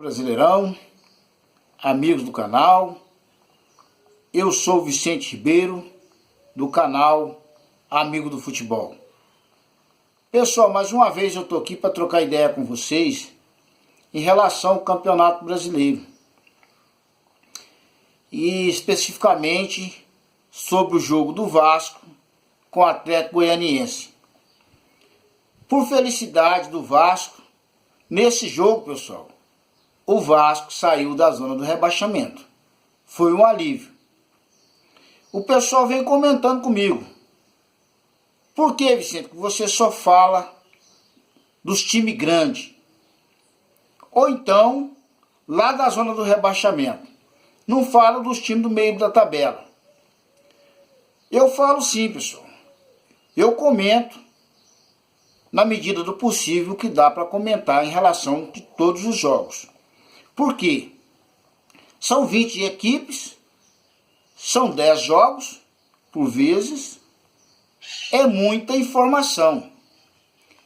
Brasileirão, amigos do canal, eu sou Vicente Ribeiro, do canal Amigo do Futebol. Pessoal, mais uma vez eu estou aqui para trocar ideia com vocês em relação ao Campeonato Brasileiro. E especificamente sobre o jogo do Vasco com o Atlético Goianiense. Por felicidade do Vasco, nesse jogo, pessoal, o Vasco saiu da zona do rebaixamento. Foi um alívio. O pessoal vem comentando comigo. Por que, Vicente, que você só fala dos times grandes? Ou então, lá da zona do rebaixamento. Não fala dos times do meio da tabela. Eu falo sim, pessoal. Eu comento na medida do possível que dá para comentar em relação de todos os jogos. Por quê? São 20 equipes, são 10 jogos, por vezes, é muita informação.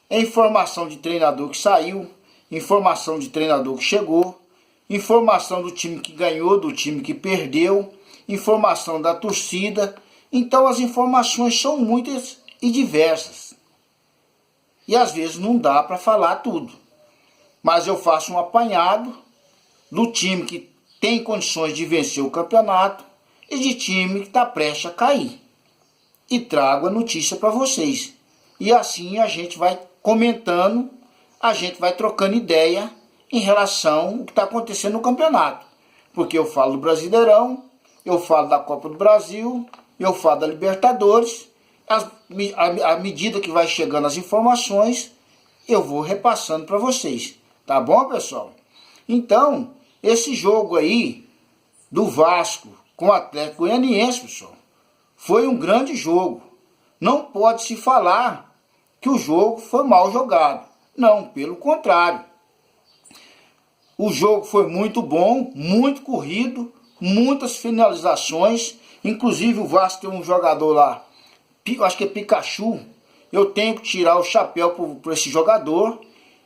É informação de treinador que saiu, informação de treinador que chegou, informação do time que ganhou, do time que perdeu, informação da torcida. Então as informações são muitas e diversas. E às vezes não dá para falar tudo. Mas eu faço um apanhado do time que tem condições de vencer o campeonato e de time que está prestes a cair. E trago a notícia para vocês. E assim a gente vai comentando, a gente vai trocando ideia em relação ao que está acontecendo no campeonato. Porque eu falo do Brasileirão, eu falo da Copa do Brasil, eu falo da Libertadores. À medida que vai chegando as informações, eu vou repassando para vocês. Tá bom, pessoal? Então, esse jogo aí do Vasco com o Atlético Goianiense, pessoal, foi um grande jogo. Não pode se falar que o jogo foi mal jogado. Não, pelo contrário. O jogo foi muito bom, muito corrido, muitas finalizações. Inclusive o Vasco tem um jogador lá, acho que é Pikachu. Eu tenho que tirar o chapéu por esse jogador.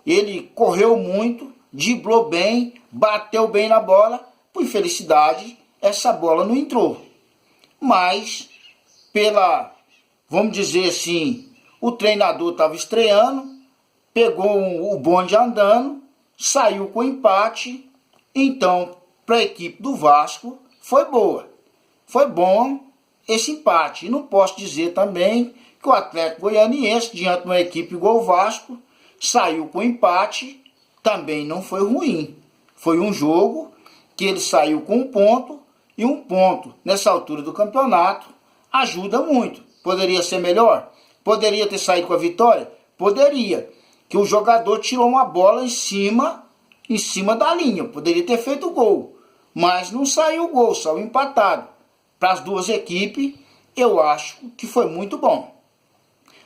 Ele correu muito, driblou bem, bateu bem na bola. Por infelicidade, essa bola não entrou. Mas, vamos dizer assim, o treinador estava estreando, pegou o bonde andando, saiu com empate. Então, para a equipe do Vasco, foi boa. Foi bom esse empate. E não posso dizer também que o Atlético Goianiense, diante de uma equipe igual o Vasco, saiu com empate, também não foi ruim. Foi um jogo que ele saiu com um ponto, e um ponto nessa altura do campeonato ajuda muito. Poderia ser melhor? Poderia ter saído com a vitória? Poderia. Que o jogador tirou uma bola em cima da linha. Poderia ter feito o gol. Mas não saiu o gol, saiu empatado. Para as duas equipes, eu acho que foi muito bom.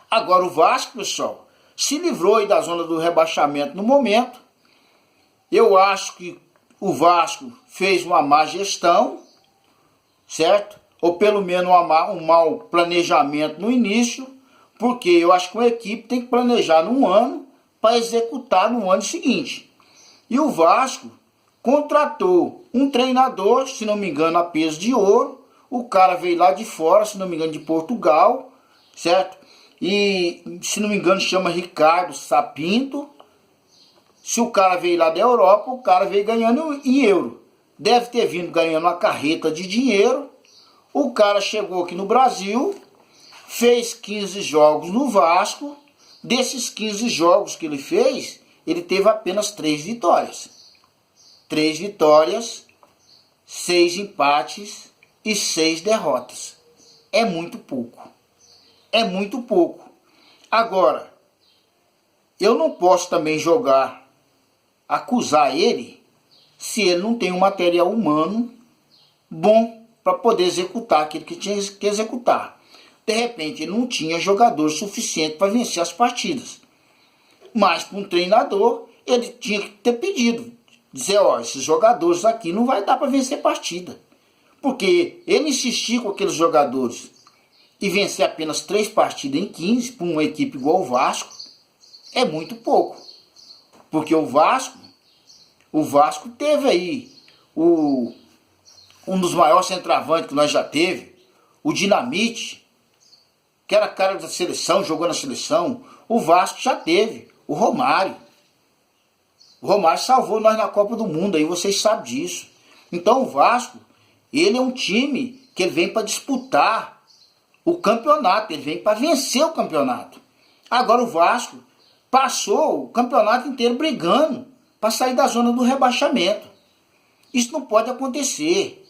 Agora o Vasco, pessoal, se livrou aí da zona do rebaixamento no momento. Eu acho que o Vasco fez uma má gestão, certo? Ou pelo menos um mau planejamento no início, porque eu acho que uma equipe tem que planejar num ano para executar no ano seguinte. E o Vasco contratou um treinador, se não me engano, a peso de ouro. O cara veio lá de fora, se não me engano, de Portugal, certo? E, se não me engano, chama Ricardo Sapinto. Se o cara veio lá da Europa, o cara veio ganhando em euro. Deve ter vindo ganhando uma carreta de dinheiro. O cara chegou aqui no Brasil, fez 15 jogos no Vasco. Desses 15 jogos que ele fez, ele teve apenas 3 vitórias. 3 vitórias, 6 empates e 6 derrotas. É muito pouco. É muito pouco. Agora, eu não posso também acusar ele, se ele não tem um material humano bom para poder executar aquilo que tinha que executar. De repente, ele não tinha jogador suficiente para vencer as partidas. Mas para um treinador, ele tinha que ter pedido. Dizer, ó, esses jogadores aqui não vai dar para vencer partida. Porque ele insistir com aqueles jogadores e vencer apenas 3 partidas em 15 para uma equipe igual o Vasco, é muito pouco. Porque o Vasco O Vasco teve aí um dos maiores centroavantes que nós já teve, o Dinamite, que era cara da seleção, jogou na seleção. O Vasco já teve o Romário. O Romário salvou nós na Copa do Mundo, aí vocês sabem disso. Então o Vasco, ele é um time que ele vem para disputar o campeonato, ele vem para vencer o campeonato. Agora o Vasco passou o campeonato inteiro brigando para sair da zona do rebaixamento. Isso não pode acontecer.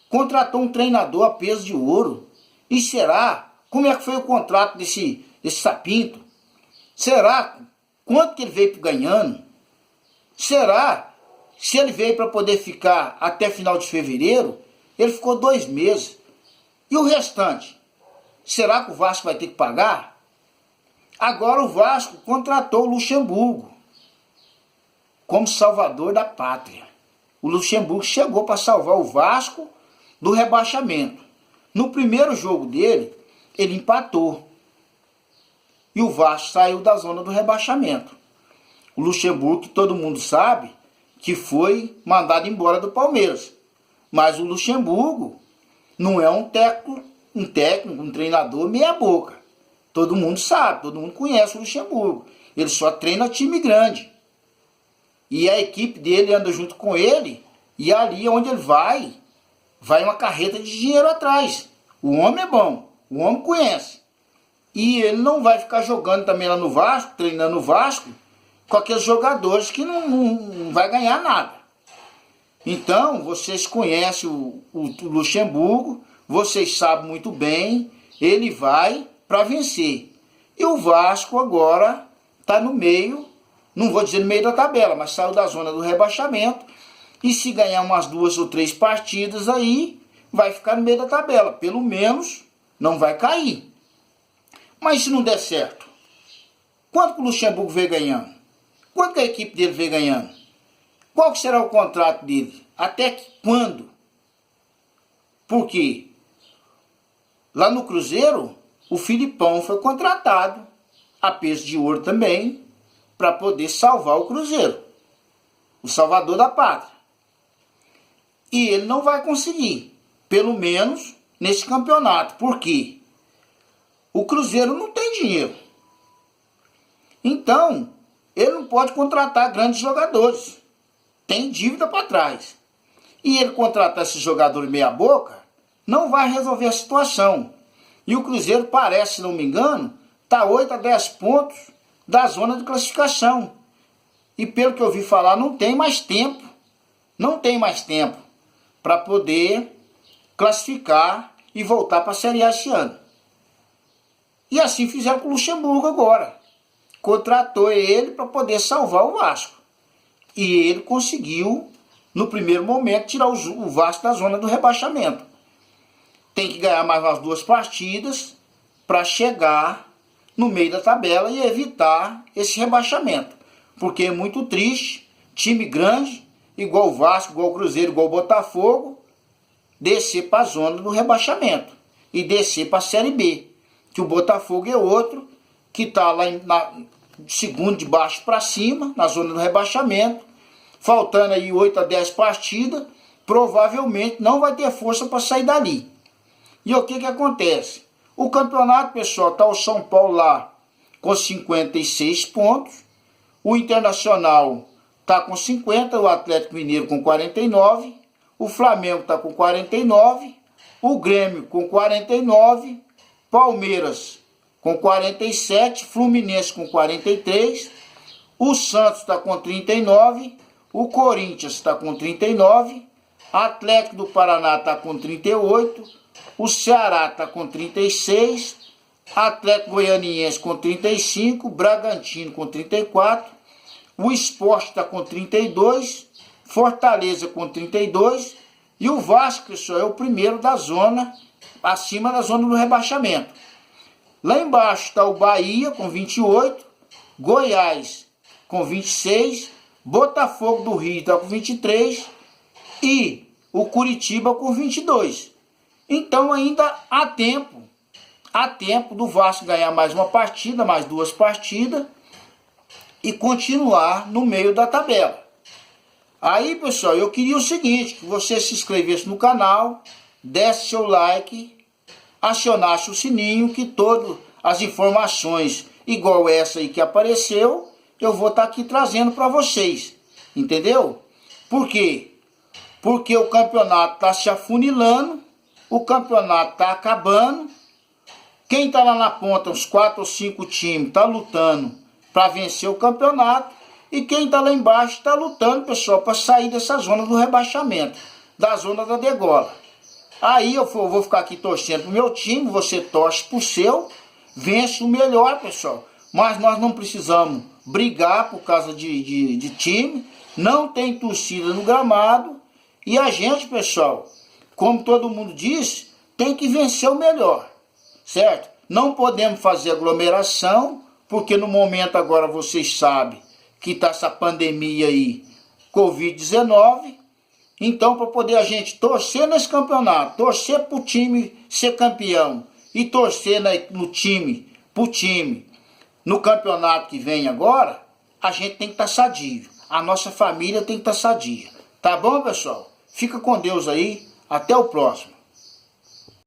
Contratou um treinador a peso de ouro. E será? Como é que foi o contrato desse Sapinto? Será? Quanto que ele veio ganhando? Será? Se ele veio para poder ficar até final de fevereiro, ele ficou 2 meses. E o restante? Será que o Vasco vai ter que pagar? Agora o Vasco contratou o Luxemburgo como salvador da pátria. O Luxemburgo chegou para salvar o Vasco do rebaixamento. No primeiro jogo dele, ele empatou. E o Vasco saiu da zona do rebaixamento. O Luxemburgo, que todo mundo sabe, que foi mandado embora do Palmeiras. Mas o Luxemburgo não é um técnico, um treinador meia boca. Todo mundo sabe, todo mundo conhece o Luxemburgo. Ele só treina time grande. E a equipe dele anda junto com ele, e ali onde ele vai uma carreta de dinheiro atrás. O homem é bom, o homem conhece. E ele não vai ficar jogando também lá no Vasco, treinando o Vasco, com aqueles jogadores que não vai ganhar nada. Então, vocês conhecem o Luxemburgo, vocês sabem muito bem, ele vai para vencer. E o Vasco agora está no meio, não vou dizer no meio da tabela, mas saiu da zona do rebaixamento. E se ganhar umas 2 ou 3 partidas aí, vai ficar no meio da tabela. Pelo menos não vai cair. Mas se não der certo, quanto que o Luxemburgo veio ganhando? Quanto que a equipe dele veio ganhando? Qual que será o contrato dele? Até quando? Porque lá no Cruzeiro, o Filipão foi contratado a peso de ouro também para poder salvar o Cruzeiro. O salvador da pátria. E ele não vai conseguir, pelo menos nesse campeonato. Por quê? O Cruzeiro não tem dinheiro. Então, ele não pode contratar grandes jogadores. Tem dívida para trás. E ele contratar esses jogadores meia boca, não vai resolver a situação. E o Cruzeiro parece, se não me engano, está 8 a 10 pontos da zona de classificação. E pelo que eu ouvi falar, não tem mais tempo. Não tem mais tempo para poder classificar e voltar para a Série A esse ano. E assim fizeram com o Luxemburgo agora. Contratou ele para poder salvar o Vasco. E ele conseguiu, no primeiro momento, tirar o Vasco da zona do rebaixamento. Tem que ganhar mais umas 2 partidas para chegar no meio da tabela e evitar esse rebaixamento. Porque é muito triste, time grande, igual o Vasco, igual o Cruzeiro, igual o Botafogo, descer para a zona do rebaixamento e descer para a Série B. Que o Botafogo é outro que está lá segundo de baixo para cima, na zona do rebaixamento, faltando aí 8 a 10 partidas, provavelmente não vai ter força para sair dali. E o que acontece? O campeonato, pessoal, está o São Paulo lá com 56 pontos, o Internacional está com 50, o Atlético Mineiro com 49, o Flamengo está com 49, o Grêmio com 49, Palmeiras com 47, Fluminense com 43, o Santos está com 39, o Corinthians está com 39, Atlético do Paraná está com 38, o Ceará está com 36, Atlético Goianiense com 35, Bragantino com 34, o Sport está com 32, Fortaleza com 32 e o Vasco, pessoal, é o primeiro da zona, acima da zona do rebaixamento. Lá embaixo está o Bahia com 28, Goiás com 26, Botafogo do Rio está com 23 e o Curitiba com 22. Então ainda há tempo do Vasco ganhar mais uma partida, mais 2 partidas e continuar no meio da tabela. Aí, pessoal, eu queria o seguinte, que você se inscrevesse no canal, desse seu like, acionasse o sininho, que todas as informações igual essa aí que apareceu, eu vou estar aqui trazendo para vocês, entendeu? Por quê? Porque o campeonato está se afunilando, o campeonato está acabando, quem está lá na ponta, uns 4 ou 5 times, está lutando para vencer o campeonato, e quem está lá embaixo está lutando, pessoal, para sair dessa zona do rebaixamento, da zona da degola. Aí eu vou ficar aqui torcendo pro meu time, você torce pro seu, vence o melhor, pessoal. Mas nós não precisamos brigar por causa de time, não tem torcida no gramado, e a gente, pessoal, como todo mundo diz, tem que vencer o melhor, certo? Não podemos fazer aglomeração, porque no momento agora vocês sabem que está essa pandemia aí, Covid-19, então para poder a gente torcer nesse campeonato, torcer para o time ser campeão e torcer no time, pro time, no campeonato que vem agora, a gente tem que estar sadio, a nossa família tem que estar sadia. Tá bom, pessoal? Fica com Deus aí, até o próximo.